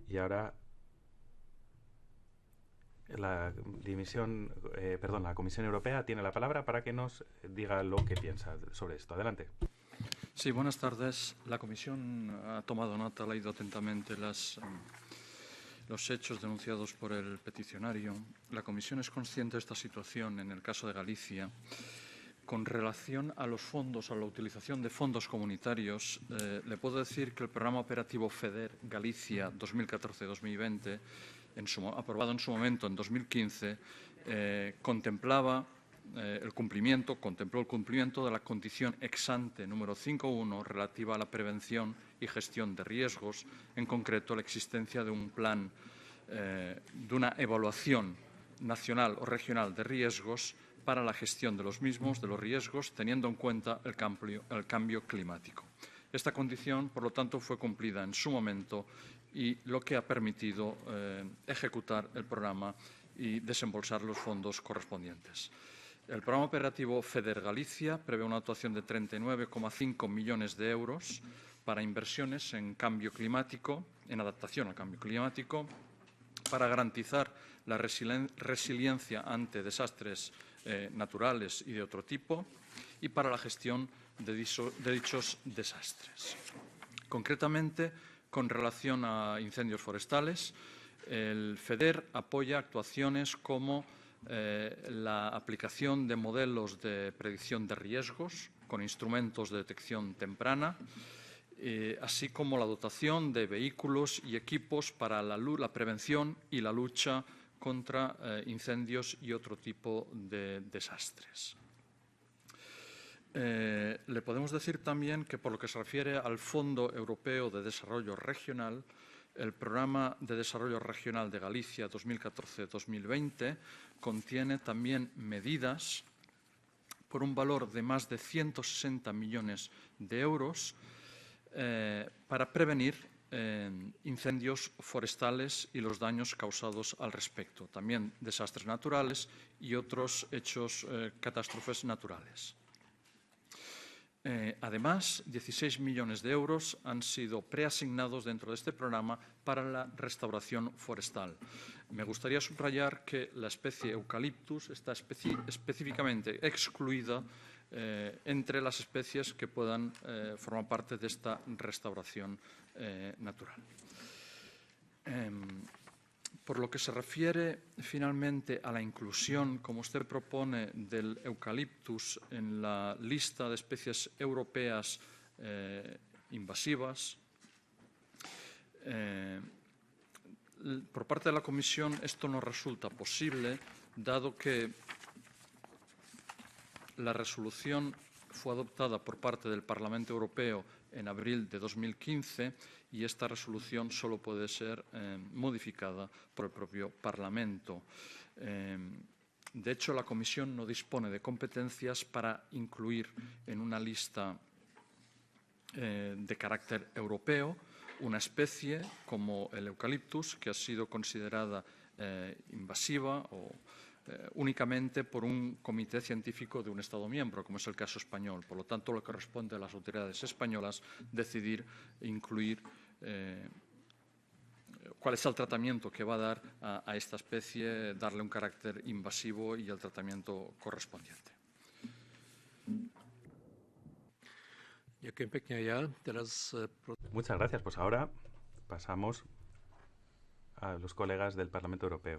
Y ahora la Comisión Europea tiene la palabra para que nos diga lo que piensa sobre esto. Adelante. Sí, buenas tardes. La Comisión ha tomado nota, ha leído atentamente los hechos denunciados por el peticionario. La Comisión es consciente de esta situación en el caso de Galicia. Con relación a los fondos, a la utilización de fondos comunitarios, le puedo decir que el programa operativo FEDER Galicia 2014-2020, aprobado en su momento en 2015, contempló el cumplimiento de la condición ex ante número 5.1 relativa a la prevención y gestión de riesgos, en concreto la existencia de un plan, de una evaluación nacional o regional de riesgos para la gestión de los mismos, de los riesgos, teniendo en cuenta el cambio climático. Esta condición, por lo tanto, fue cumplida en su momento y lo que ha permitido ejecutar el programa y desembolsar los fondos correspondientes. El programa operativo FEDER Galicia prevé una dotación de 39,5 millones de euros para inversiones en cambio climático, en adaptación al cambio climático, para garantizar la resiliencia ante desastres naturales y de otro tipo y para la gestión de dichos desastres. Concretamente, con relación a incendios forestales, el FEDER apoya actuaciones como la aplicación de modelos de predicción de riesgos con instrumentos de detección temprana, así como la dotación de vehículos y equipos para la prevención y la lucha contra incendios y otro tipo de desastres. Le podemos decir también que, por lo que se refiere al Fondo Europeo de Desarrollo Regional, el Programa de Desarrollo Regional de Galicia 2014-2020 contiene también medidas por un valor de más de 160 millones de euros para prevenir incendios forestales y los daños causados al respecto, también desastres naturales y otros hechos, catástrofes naturales. Además, 16 millones de euros han sido preasignados dentro de este programa para la restauración forestal. Me gustaría subrayar que la especie Eucalyptus está específicamente excluida entre las especies que puedan formar parte de esta restauración natural. Por lo que se refiere finalmente a la inclusión, como usted propone, del eucaliptus en la lista de especies europeas invasivas, por parte de la Comisión esto no resulta posible, dado que la resolución fue adoptada por parte del Parlamento Europeo en abril de 2015 y esta resolución solo puede ser modificada por el propio Parlamento. De hecho, la Comisión no dispone de competencias para incluir en una lista de carácter europeo una especie como el eucaliptus, que ha sido considerada invasiva o únicamente por un comité científico de un Estado miembro, como es el caso español. Por lo tanto, le corresponde a las autoridades españolas decidir incluir cuál es el tratamiento que va a dar a esta especie, darle un carácter invasivo y el tratamiento correspondiente. Muchas gracias. Pues ahora pasamos a los colegas del Parlamento Europeo.